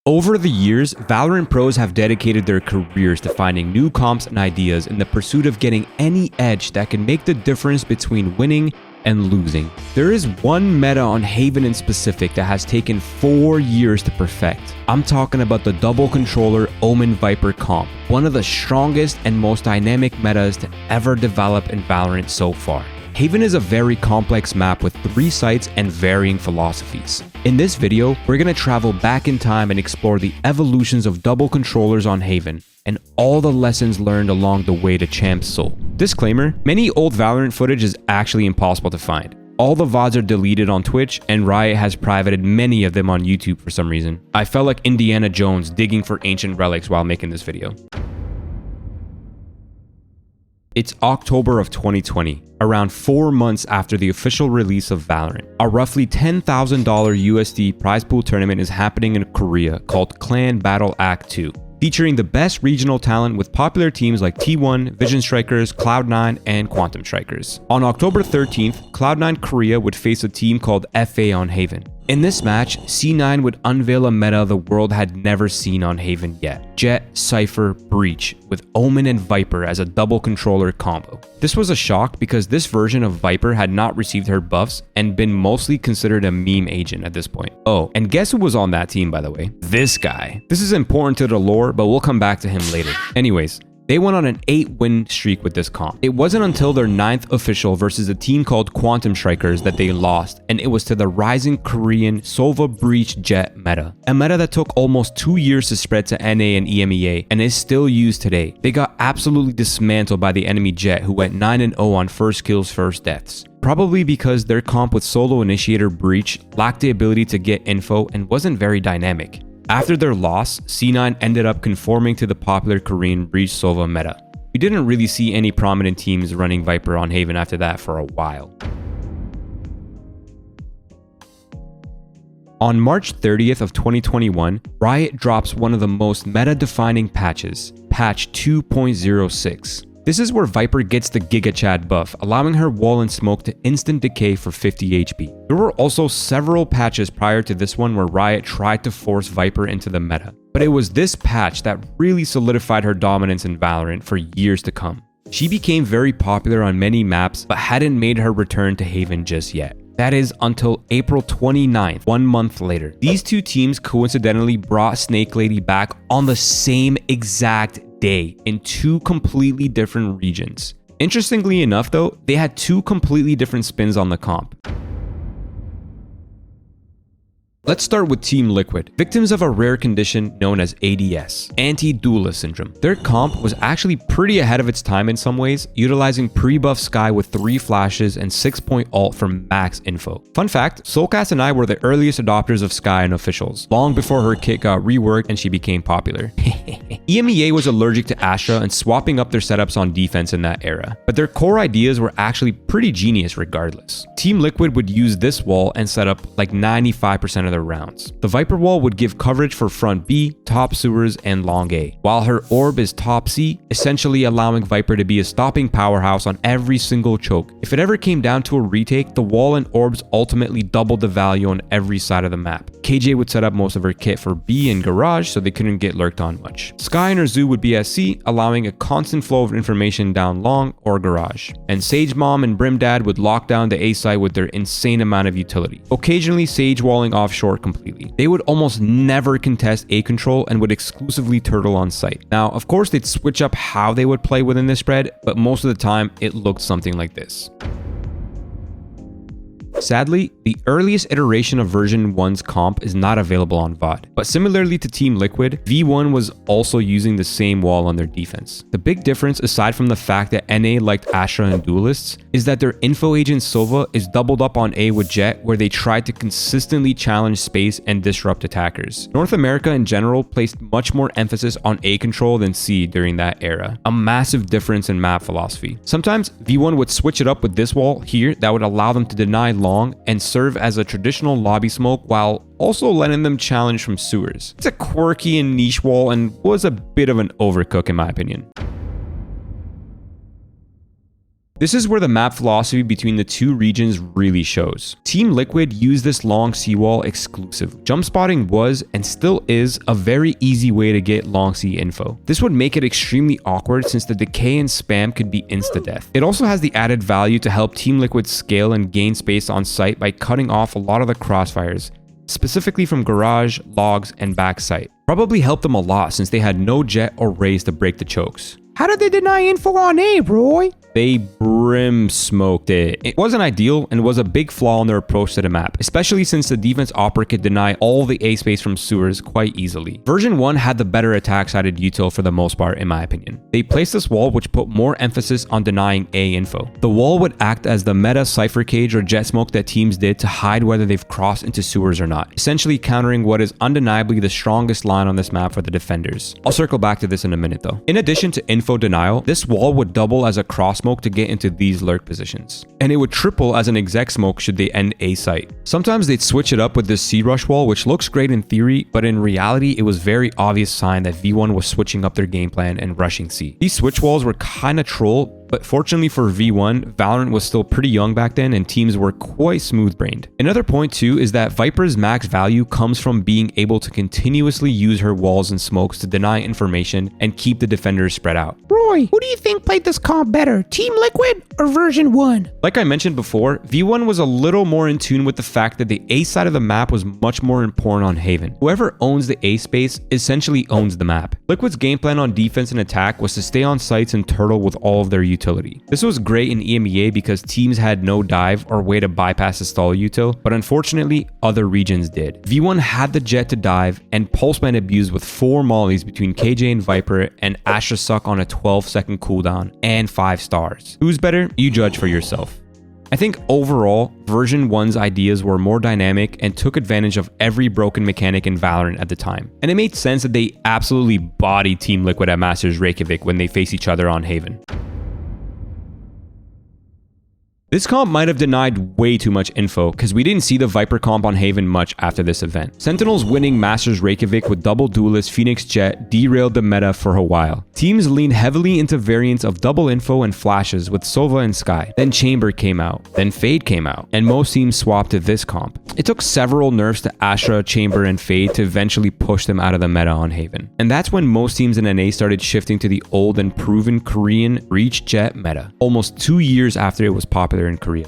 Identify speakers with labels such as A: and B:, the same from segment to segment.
A: Over the years, Valorant pros have dedicated their careers to finding new comps and ideas in the pursuit of getting any edge that can make the difference between winning and losing. There is one meta on Haven in specific that has taken 4 years to perfect. I'm talking about the double controller Omen Viper comp, one of the strongest and most dynamic metas to ever develop in Valorant so far. Haven is a very complex map with 3 sites and varying philosophies. In this video, we're going to travel back in time and explore the evolutions of double controllers on Haven and all the lessons learned along the way to Champs Seoul. Disclaimer, many old Valorant footage is actually impossible to find. All the VODs are deleted on Twitch, and Riot has privated many of them on YouTube for some reason. I felt like Indiana Jones digging for ancient relics while making this video. It's October of 2020, around 4 months after the official release of Valorant. A roughly $10,000 USD prize pool tournament is happening in Korea called Clan Battle Act 2, featuring the best regional talent with popular teams like T1, Vision Strikers, Cloud9, and Quantum Strikers. On October 13th, Cloud9 Korea would face a team called FA on Haven. In this match, C9 would unveil a meta the world had never seen on Haven yet: Jett, Cypher, Breach, with Omen and Viper as a double controller combo. This was a shock because this version of Viper had not received her buffs and been mostly considered a meme agent at this point. Oh, and guess who was on that team, by the way? This guy. This is important to the lore, but we'll come back to him later. Anyways, they went on an 8-win streak with this comp. It wasn't until their 9th official versus a team called Quantum Strikers that they lost, and it was to the rising Korean Sova Breach Jett meta. A meta that took almost 2 years to spread to NA and EMEA, and is still used today. They got absolutely dismantled by the enemy Jett, who went 9-0 on first kills, first deaths. Probably because their comp with solo initiator Breach lacked the ability to get info and wasn't very dynamic. After their loss, C9 ended up conforming to the popular Korean Breach Sova meta. We didn't really see any prominent teams running Viper on Haven after that for a while. On March 30th of 2021, Riot drops one of the most meta-defining patches, patch 2.06. This is where Viper gets the Giga Chad buff, allowing her wall and smoke to instant decay for 50 HP. There were also several patches prior to this one where Riot tried to force Viper into the meta, but it was this patch that really solidified her dominance in Valorant for years to come. She became very popular on many maps, but hadn't made her return to Haven just yet. That is until April 29th, 1 month later. These two teams coincidentally brought Snake Lady back on the same exact day in 2 completely different regions. Interestingly enough though, they had 2 completely different spins on the comp. Let's start with Team Liquid, victims of a rare condition known as ADS, Anti-Duelist Syndrome. Their comp was actually pretty ahead of its time in some ways, utilizing pre-buff Skye with 3 flashes and 6-point ult for max info. Fun fact, Soulcast and I were the earliest adopters of Skye in officials, long before her kit got reworked and she became popular. EMEA was allergic to Astra and swapping up their setups on defense in that era, but their core ideas were actually pretty genius regardless. Team Liquid would use this wall and set up like 95% of their rounds. The Viper wall would give coverage for front B, top sewers, and long A, while her orb is top C, essentially allowing Viper to be a stopping powerhouse on every single choke. If it ever came down to a retake, the wall and orbs ultimately doubled the value on every side of the map. KJ would set up most of her kit for B and Garage so they couldn't get lurked on much. Skye and her Zoo would be at C, allowing a constant flow of information down long or Garage. And Sage Mom and Brimdad would lock down the A side with their insane amount of utility, occasionally Sage walling offshore completely. They would almost never contest A control and would exclusively turtle on site. Now, of course, they'd switch up how they would play within this spread, but most of the time it looked something like this. Sadly, the earliest iteration of version 1's comp is not available on VOD, but similarly to Team Liquid, V1 was also using the same wall on their defense. The big difference, aside from the fact that NA liked Astra and Duelists, is that their info agent Sova is doubled up on A with Jett, where they tried to consistently challenge space and disrupt attackers. North America in general placed much more emphasis on A control than C during that era, a massive difference in map philosophy. Sometimes V1 would switch it up with this wall here that would allow them to deny long and serve as a traditional lobby smoke while also letting them challenge from sewers. It's a quirky and niche wall and was a bit of an overcook in my opinion. This is where the map philosophy between the two regions really shows. Team Liquid used this long seawall exclusively. Jump spotting was, and still is, a very easy way to get long sea info. This would make it extremely awkward since the decay and spam could be insta-death. It also has the added value to help Team Liquid scale and gain space on site by cutting off a lot of the crossfires, specifically from garage, logs, and backside. Probably helped them a lot since they had no jet or raise to break the chokes.
B: How did they deny info on A, Roy?
A: They brim smoked it. It wasn't ideal and was a big flaw in their approach to the map, especially since the defense opera could deny all the A space from sewers quite easily. Version 1 had the better attack-sided util for the most part in my opinion. They placed this wall which put more emphasis on denying A info. The wall would act as the meta cipher cage or jet smoke that teams did to hide whether they've crossed into sewers or not, essentially countering what is undeniably the strongest line on this map for the defenders. I'll circle back to this in a minute though. In addition to info denial, this wall would double as a cross smoke to get into these lurk positions, and it would triple as an exec smoke should they end A site. Sometimes they'd switch it up with this C rush wall, which looks great in theory, but in reality it was very obvious sign that V1 was switching up their game plan and rushing C. These switch walls were kinda troll, but fortunately for V1, Valorant was still pretty young back then and teams were quite smooth-brained. Another point too is that Viper's max value comes from being able to continuously use her walls and smokes to deny information and keep the defenders spread out.
B: Roy, who do you think played this comp better, Team Liquid or version 1?
A: Like I mentioned before, V1 was a little more in tune with the fact that the A side of the map was much more important on Haven. Whoever owns the A space essentially owns the map. Liquid's game plan on defense and attack was to stay on sites and turtle with all of their utility. This was great in EMEA because teams had no dive or way to bypass the stall util, but unfortunately other regions did. V1 had the jet to dive and Pulseman abused with 4 mollies between KJ and Viper and Astra Suck on a 12-second cooldown and 5 stars. Who's better? You judge for yourself. I think overall, version 1's ideas were more dynamic and took advantage of every broken mechanic in Valorant at the time. And it made sense that they absolutely bodied Team Liquid at Masters Reykjavik when they face each other on Haven. This comp might have denied way too much info because we didn't see the Viper comp on Haven much after this event. Sentinels winning Masters Reykjavik with double duelist Phoenix Jet derailed the meta for a while. Teams leaned heavily into variants of double info and flashes with Sova and Sky. Then Chamber came out, then Fade came out, and most teams swapped to this comp. It took several nerfs to Astra, Chamber, and Fade to eventually push them out of the meta on Haven. And that's when most teams in NA started shifting to the old and proven Korean Reach Jet meta, almost 2 years after it was popular in Korea.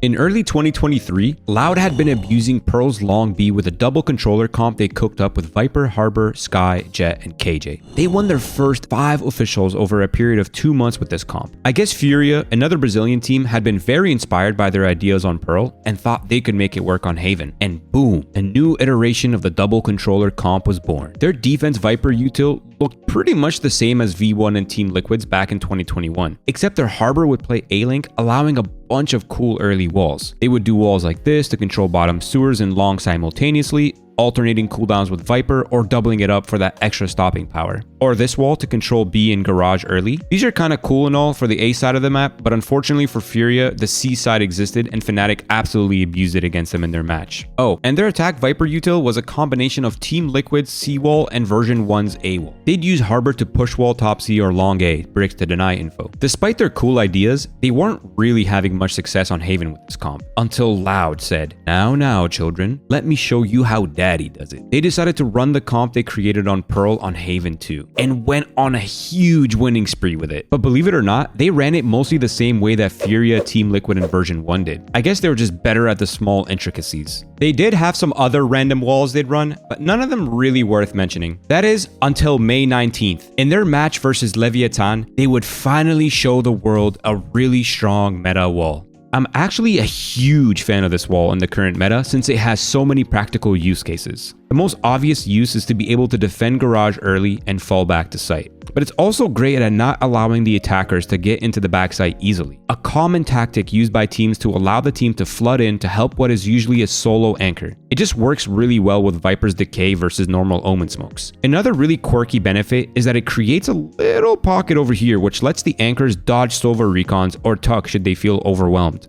A: In early 2023, Loud had been abusing Pearl's Long B with a double controller comp they cooked up with Viper, Harbor, Sky, Jet, and KJ. They won their first 5 officials over a period of 2 months with this comp. I guess FURIA, another Brazilian team, had been very inspired by their ideas on Pearl and thought they could make it work on Haven. And boom, a new iteration of the double controller comp was born. Their defense Viper util looked pretty much the same as V1 and Team Liquid's back in 2021, except their Harbor would play A-Link, allowing a bunch of cool early walls. They would do walls like this to control bottom sewers and long simultaneously, alternating cooldowns with Viper or doubling it up for that extra stopping power. Or this wall to control B and garage early. These are kind of cool and all for the A side of the map, but unfortunately for FURIA, the C side existed and Fnatic absolutely abused it against them in their match. Oh, and their attack Viper util was a combination of Team Liquid's C wall and version 1's A wall. They'd use Harbor to push wall top C or long A, bricks to deny info. Despite their cool ideas, they weren't really having much success on Haven with this comp, until Loud said, now children, let me show you how Daddy does it. They decided to run the comp they created on Pearl on Haven 2 and went on a huge winning spree with it. But believe it or not, they ran it mostly the same way that FURIA, Team Liquid, and version 1 did. I guess they were just better at the small intricacies. They did have some other random walls they'd run, but none of them really worth mentioning. That is, until May 19th. In their match versus Leviathan, they would finally show the world a really strong meta wall. I'm actually a huge fan of this wall in the current meta since it has so many practical use cases. The most obvious use is to be able to defend garage early and fall back to site. But it's also great at not allowing the attackers to get into the backside easily. A common tactic used by teams to allow the team to flood in to help what is usually a solo anchor. It just works really well with Viper's decay versus normal Omen smokes. Another really quirky benefit is that it creates a little pocket over here which lets the anchors dodge Sova recons or tuck should they feel overwhelmed.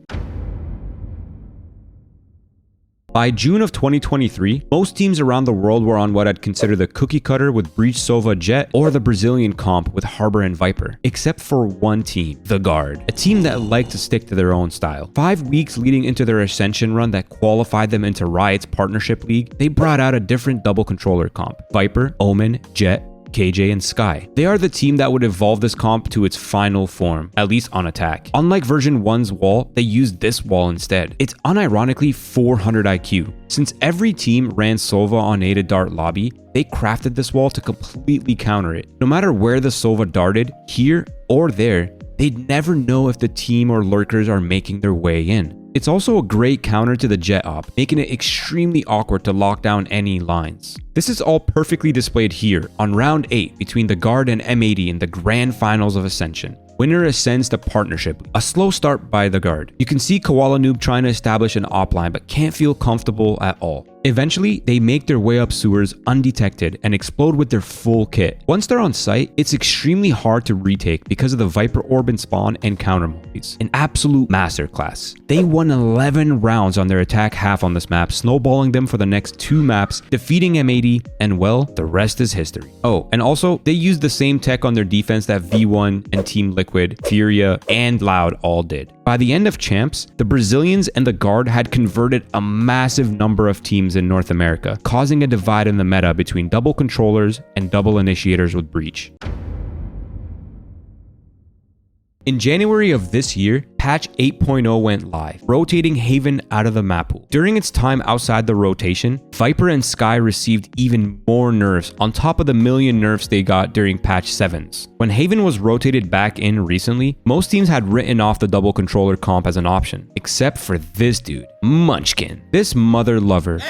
A: By June of 2023, most teams around the world were on what I'd consider the cookie cutter with Breach, Sova, Jet, or the Brazilian comp with Harbor and Viper, except for one team, the Guard, a team that liked to stick to their own style. 5 weeks leading into their Ascension run that qualified them into Riot's partnership league, they brought out a different double controller comp: Viper, Omen, Jet, KJ, and Sky. They are the team that would evolve this comp to its final form, at least on attack. Unlike version 1's wall, they used this wall instead. It's unironically 400 IQ. Since every team ran Sova on aided dart lobby, they crafted this wall to completely counter it. No matter where the Sova darted, here or there, they'd never know if the team or lurkers are making their way in. It's also a great counter to the Jet op, making it extremely awkward to lock down any lines. This is all perfectly displayed here on round 8 between the Guard and M80 in the grand finals of Ascension. Winner ascends to partnership, a slow start by the Guard. You can see Koala Noob trying to establish an op line but can't feel comfortable at all. Eventually, they make their way up sewers undetected and explode with their full kit. Once they're on site, it's extremely hard to retake because of the Viper Orb and spawn and counter mollies. An absolute masterclass. They won 11 rounds on their attack half on this map, snowballing them for the next 2 maps, defeating M80, and well, the rest is history. Oh, and also, they used the same tech on their defense that V1 and Team Liquid, FURIA, and Loud all did. By the end of Champs, the Brazilians and the Guard had converted a massive number of teams in North America, causing a divide in the meta between double controllers and double initiators with Breach. In January of this year, patch 8.0 went live, rotating Haven out of the map pool. During its time outside the rotation, Viper and Sky received even more nerfs on top of the million nerfs they got during patch 7s. When Haven was rotated back in recently, most teams had written off the double controller comp as an option, except for this dude, Munchkin. This mother lover.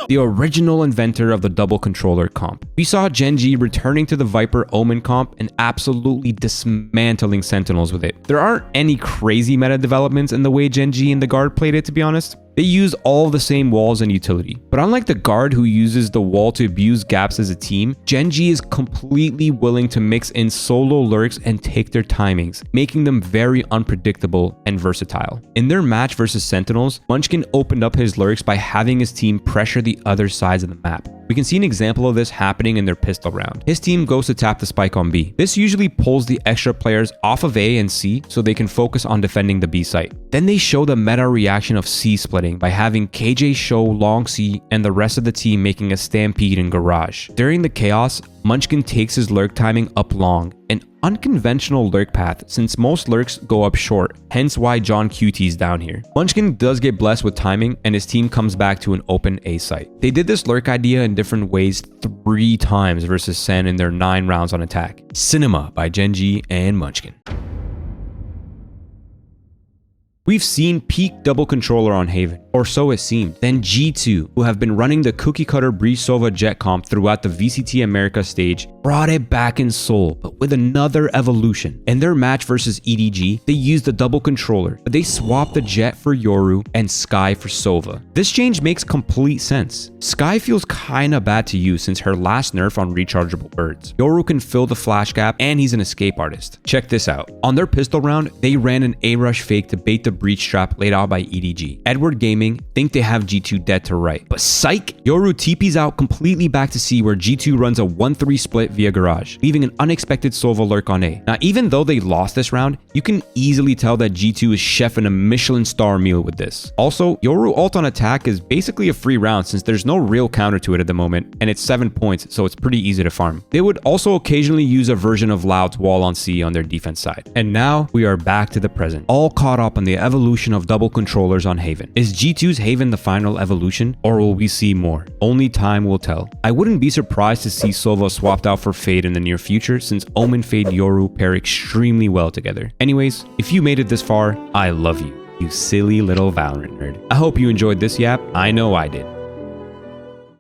A: The original inventor of the double controller comp. We saw GEN.G returning to the Viper Omen comp and absolutely dismantling Sentinels with it. There aren't any crazy meta developments in the way GEN.G and the Guard played it, to be honest. They use all the same walls and utility. But unlike the Guard who uses the wall to abuse gaps as a team, GEN.G is completely willing to mix in solo lurks and take their timings, making them very unpredictable and versatile. In their match versus Sentinels, Munchkin opened up his lurks by having his team pressure the other sides of the map. We can see an example of this happening in their pistol round. His team goes to tap the spike on B. This usually pulls the extra players off of A and C so they can focus on defending the B site. Then they show the meta reaction of C splitting by having KJ show long C and the rest of the team making a stampede in garage. During the chaos, Munchkin takes his lurk timing up long, an unconventional lurk path since most lurks go up short, hence why John QT's down here. Munchkin does get blessed with timing and his team comes back to an open A site. They did this lurk idea in different ways 3 times versus Sen in their 9 rounds on attack. Cinema by GEN.G and Munchkin. We've seen peak double controller on Haven, or so it seemed. Then G2, who have been running the cookie cutter Breach Sova Jet comp throughout the VCT America stage, brought it back in Seoul, but with another evolution. In their match versus EDG, they used the double controller, but they swapped the Jet for Yoru and Sky for Sova. This change makes complete sense. Sky feels kinda bad to use since her last nerf on rechargeable birds. Yoru can fill the flash gap and he's an escape artist. Check this out. On their pistol round, they ran an A-rush fake to bait the breach trap laid out by EDG. Edward Gaming think they have G2 dead to right, but psych! Yoru TP's out completely back to C where G2 runs a 1-3 split via garage, leaving an unexpected Sova lurk on A. Now even though they lost this round, you can easily tell that G2 is chefing a Michelin star meal with this. Also, Yoru ult on attack is basically a free round since there's no real counter to it at the moment, and it's 7 points, so it's pretty easy to farm. They would also occasionally use a version of Loud's wall on C on their defense side. And now we are back to the present, all caught up on the evolution of double controllers on Haven. Is G2's Haven the final evolution, or will we see more? Only time will tell. I wouldn't be surprised to see Sova swapped out for Fade in the near future since Omen Fade Yoru pair extremely well together. Anyways, if you made it this far, I love you, you silly little Valorant nerd. I hope you enjoyed this yap. I know I did.